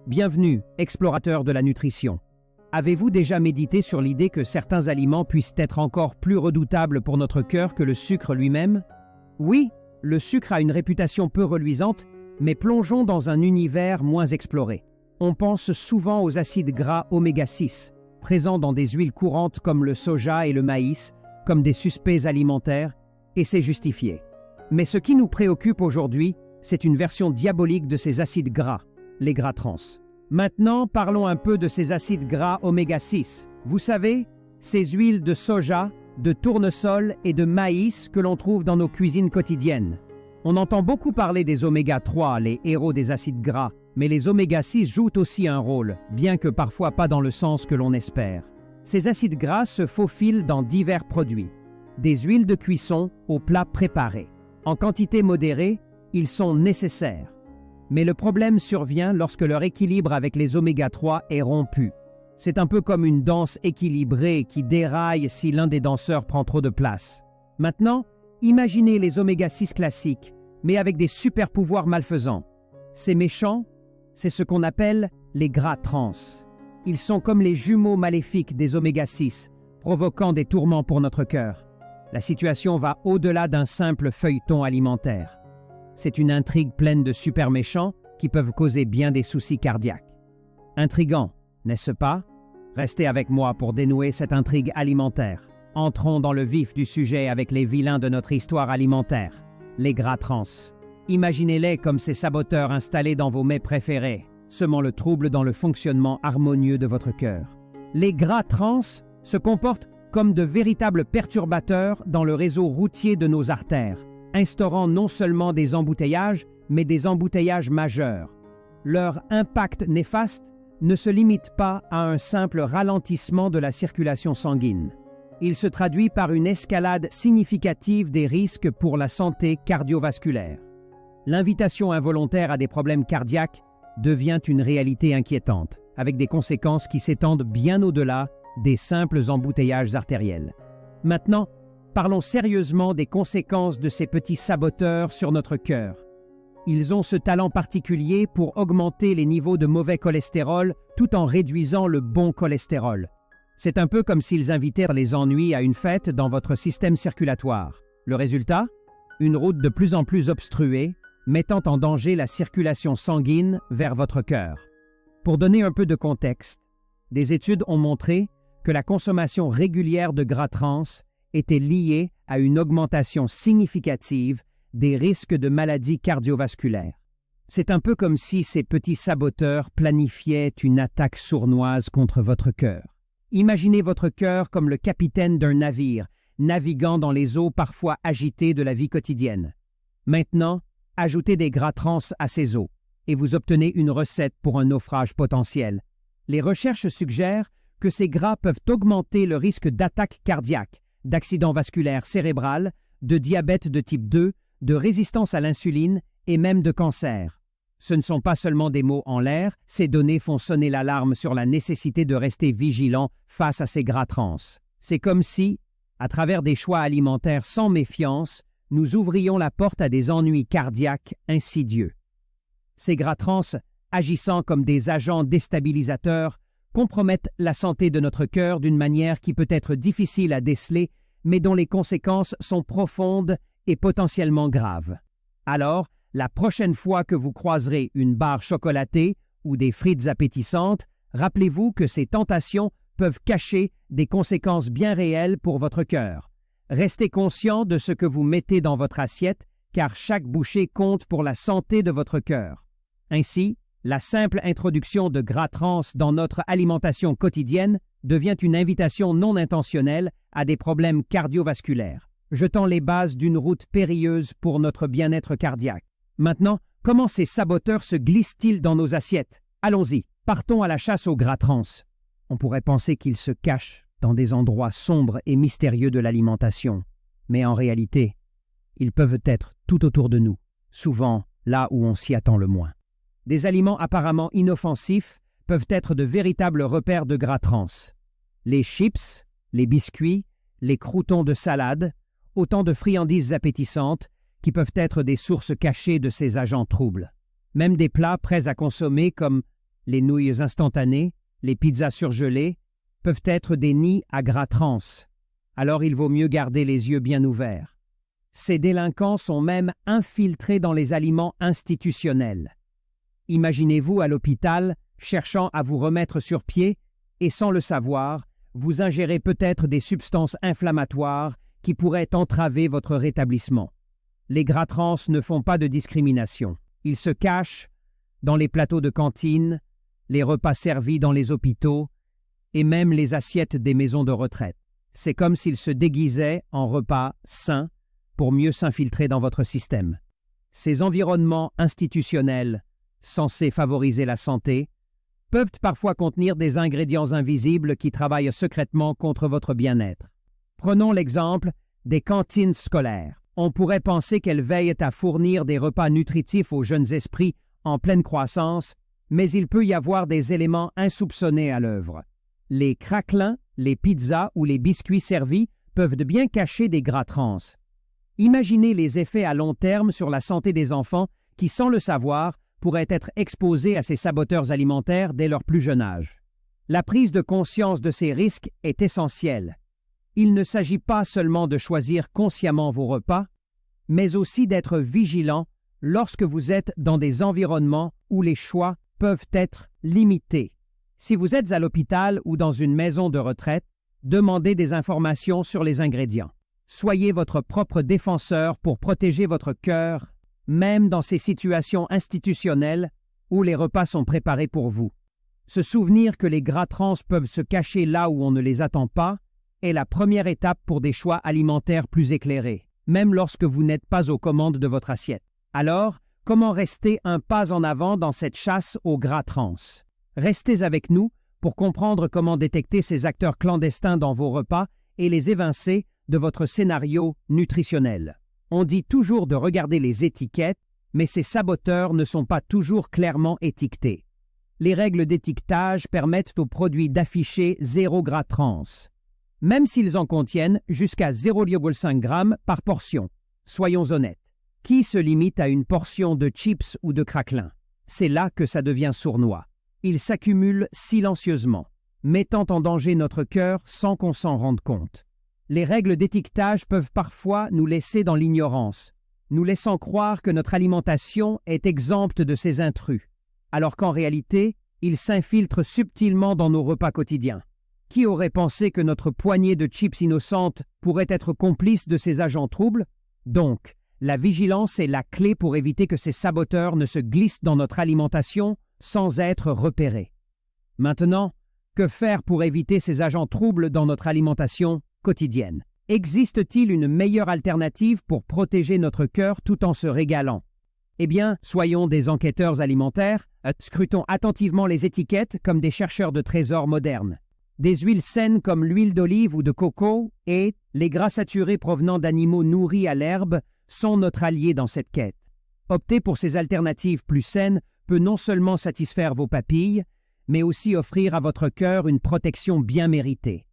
Bienvenue, explorateur de la nutrition. Avez-vous déjà médité sur l'idée que certains aliments puissent être encore plus redoutables pour notre cœur que le sucre lui-même? Oui, le sucre a une réputation peu reluisante, mais plongeons dans un univers moins exploré. On pense souvent aux acides gras oméga 6, présents dans des huiles courantes comme le soja et le maïs, comme des suspects alimentaires, et c'est justifié. Mais ce qui nous préoccupe aujourd'hui, c'est une version diabolique de ces acides gras, les gras trans. Maintenant, parlons un peu de ces acides gras oméga 6. Vous savez, ces huiles de soja, de tournesol et de maïs que l'on trouve dans nos cuisines quotidiennes. On entend beaucoup parler des oméga 3, les héros des acides gras, mais les oméga 6 jouent aussi un rôle, bien que parfois pas dans le sens que l'on espère. Ces acides gras se faufilent dans divers produits, des huiles de cuisson aux plats préparés. En quantité modérée, ils sont nécessaires. Mais le problème survient lorsque leur équilibre avec les oméga 3 est rompu. C'est un peu comme une danse équilibrée qui déraille si l'un des danseurs prend trop de place. Maintenant, imaginez les oméga 6 classiques, mais avec des super pouvoirs malfaisants. Ces méchants, c'est ce qu'on appelle les gras trans. Ils sont comme les jumeaux maléfiques des oméga 6, provoquant des tourments pour notre cœur. La situation va au-delà d'un simple feuilleton alimentaire. C'est une intrigue pleine de super méchants qui peuvent causer bien des soucis cardiaques. Intriguant, n'est-ce pas? Restez avec moi pour dénouer cette intrigue alimentaire. Entrons dans le vif du sujet avec les vilains de notre histoire alimentaire, les gras trans. Imaginez-les comme ces saboteurs installés dans vos mets préférés, semant le trouble dans le fonctionnement harmonieux de votre cœur. Les gras trans se comportent comme de véritables perturbateurs dans le réseau routier de nos artères, instaurant non seulement des embouteillages, mais des embouteillages majeurs. Leur impact néfaste ne se limite pas à un simple ralentissement de la circulation sanguine. Il se traduit par une escalade significative des risques pour la santé cardiovasculaire. L'invitation involontaire à des problèmes cardiaques devient une réalité inquiétante, avec des conséquences qui s'étendent bien au-delà des simples embouteillages artériels. Maintenant, parlons sérieusement des conséquences de ces petits saboteurs sur notre cœur. Ils ont ce talent particulier pour augmenter les niveaux de mauvais cholestérol tout en réduisant le bon cholestérol. C'est un peu comme s'ils invitèrent les ennuis à une fête dans votre système circulatoire. Le résultat? Une route de plus en plus obstruée, mettant en danger la circulation sanguine vers votre cœur. Pour donner un peu de contexte, des études ont montré que la consommation régulière de gras trans était liée à une augmentation significative des risques de maladies cardiovasculaires. C'est un peu comme si ces petits saboteurs planifiaient une attaque sournoise contre votre cœur. Imaginez votre cœur comme le capitaine d'un navire, naviguant dans les eaux parfois agitées de la vie quotidienne. Maintenant, ajoutez des gras trans à ces eaux, et vous obtenez une recette pour un naufrage potentiel. Les recherches suggèrent que ces gras peuvent augmenter le risque d'attaque cardiaque, d'accident vasculaire cérébral, de diabète de type 2, de résistance à l'insuline et même de cancer. Ce ne sont pas seulement des mots en l'air, ces données font sonner l'alarme sur la nécessité de rester vigilant face à ces gras trans. C'est comme si, à travers des choix alimentaires sans méfiance, nous ouvrions la porte à des ennuis cardiaques insidieux. Ces gras trans, agissant comme des agents déstabilisateurs, compromettent la santé de notre cœur d'une manière qui peut être difficile à déceler, mais dont les conséquences sont profondes et potentiellement graves. Alors, la prochaine fois que vous croiserez une barre chocolatée ou des frites appétissantes, rappelez-vous que ces tentations peuvent cacher des conséquences bien réelles pour votre cœur. Restez conscient de ce que vous mettez dans votre assiette, car chaque bouchée compte pour la santé de votre cœur. Ainsi, la simple introduction de gras trans dans notre alimentation quotidienne devient une invitation non intentionnelle à des problèmes cardiovasculaires, jetant les bases d'une route périlleuse pour notre bien-être cardiaque. Maintenant, comment ces saboteurs se glissent-ils dans nos assiettes? Allons-y, partons à la chasse aux gras trans. On pourrait penser qu'ils se cachent dans des endroits sombres et mystérieux de l'alimentation, mais en réalité, ils peuvent être tout autour de nous, souvent là où on s'y attend le moins. Des aliments apparemment inoffensifs peuvent être de véritables repères de gras trans. Les chips, les biscuits, les croûtons de salade, autant de friandises appétissantes qui peuvent être des sources cachées de ces agents troubles. Même des plats prêts à consommer comme les nouilles instantanées, les pizzas surgelées, peuvent être des nids à gras trans. Alors il vaut mieux garder les yeux bien ouverts. Ces délinquants sont même infiltrés dans les aliments institutionnels. Imaginez-vous à l'hôpital, cherchant à vous remettre sur pied, et sans le savoir, vous ingérez peut-être des substances inflammatoires qui pourraient entraver votre rétablissement. Les gras trans ne font pas de discrimination. Ils se cachent dans les plateaux de cantine, les repas servis dans les hôpitaux et même les assiettes des maisons de retraite. C'est comme s'ils se déguisaient en repas sains pour mieux s'infiltrer dans votre système. Ces environnements institutionnels, censés favoriser la santé, peuvent parfois contenir des ingrédients invisibles qui travaillent secrètement contre votre bien-être. Prenons l'exemple des cantines scolaires. On pourrait penser qu'elles veillent à fournir des repas nutritifs aux jeunes esprits en pleine croissance, mais il peut y avoir des éléments insoupçonnés à l'œuvre. Les craquelins, les pizzas ou les biscuits servis peuvent bien cacher des gras trans. Imaginez les effets à long terme sur la santé des enfants qui, sans le savoir, pourraient être exposés à ces saboteurs alimentaires dès leur plus jeune âge. La prise de conscience de ces risques est essentielle. Il ne s'agit pas seulement de choisir consciemment vos repas, mais aussi d'être vigilant lorsque vous êtes dans des environnements où les choix peuvent être limités. Si vous êtes à l'hôpital ou dans une maison de retraite, demandez des informations sur les ingrédients. Soyez votre propre défenseur pour protéger votre cœur, même dans ces situations institutionnelles où les repas sont préparés pour vous. Se souvenir que les gras trans peuvent se cacher là où on ne les attend pas est la première étape pour des choix alimentaires plus éclairés, même lorsque vous n'êtes pas aux commandes de votre assiette. Alors, comment rester un pas en avant dans cette chasse aux gras trans? Restez avec nous pour comprendre comment détecter ces acteurs clandestins dans vos repas et les évincer de votre scénario nutritionnel. On dit toujours de regarder les étiquettes, mais ces saboteurs ne sont pas toujours clairement étiquetés. Les règles d'étiquetage permettent aux produits d'afficher 0 gras trans, même s'ils en contiennent jusqu'à 0,5 g par portion. Soyons honnêtes. Qui se limite à une portion de chips ou de craquelin? C'est là que ça devient sournois. Ils s'accumulent silencieusement, mettant en danger notre cœur sans qu'on s'en rende compte. Les règles d'étiquetage peuvent parfois nous laisser dans l'ignorance, nous laissant croire que notre alimentation est exempte de ces intrus, alors qu'en réalité, ils s'infiltrent subtilement dans nos repas quotidiens. Qui aurait pensé que notre poignée de chips innocentes pourrait être complice de ces agents troubles? Donc, la vigilance est la clé pour éviter que ces saboteurs ne se glissent dans notre alimentation sans être repérés. Maintenant, que faire pour éviter ces agents troubles dans notre alimentation quotidienne? Existe-t-il une meilleure alternative pour protéger notre cœur tout en se régalant? Eh bien, soyons des enquêteurs alimentaires, scrutons attentivement les étiquettes comme des chercheurs de trésors modernes. Des huiles saines comme l'huile d'olive ou de coco et les gras saturés provenant d'animaux nourris à l'herbe sont notre allié dans cette quête. Opter pour ces alternatives plus saines peut non seulement satisfaire vos papilles, mais aussi offrir à votre cœur une protection bien méritée.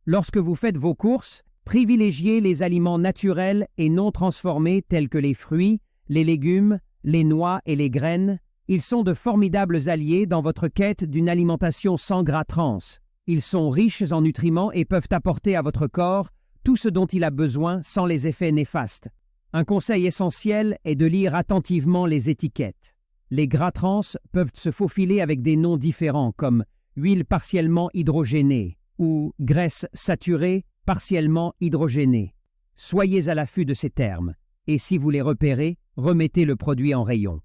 Lorsque vous faites vos courses, privilégiez les aliments naturels et non transformés tels que les fruits, les légumes, les noix et les graines. Ils sont de formidables alliés dans votre quête d'une alimentation sans gras trans. Ils sont riches en nutriments et peuvent apporter à votre corps tout ce dont il a besoin sans les effets néfastes. Un conseil essentiel est de lire attentivement les étiquettes. Les gras trans peuvent se faufiler avec des noms différents comme huile partiellement hydrogénée ou graisse saturée partiellement hydrogénée. Soyez à l'affût de ces termes et si vous les repérez, remettez le produit en rayon.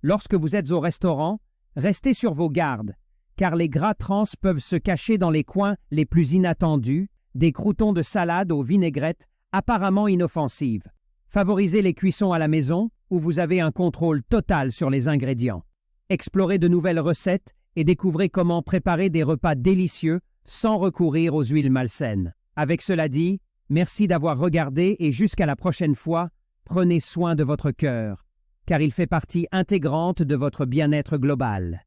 Lorsque vous êtes au restaurant, restez sur vos gardes, car les gras trans peuvent se cacher dans les coins les plus inattendus, des croûtons de salade aux vinaigrettes apparemment inoffensives. Favorisez les cuissons à la maison, où vous avez un contrôle total sur les ingrédients. Explorez de nouvelles recettes et découvrez comment préparer des repas délicieux sans recourir aux huiles malsaines. Avec cela dit, merci d'avoir regardé et jusqu'à la prochaine fois, prenez soin de votre cœur, car il fait partie intégrante de votre bien-être global.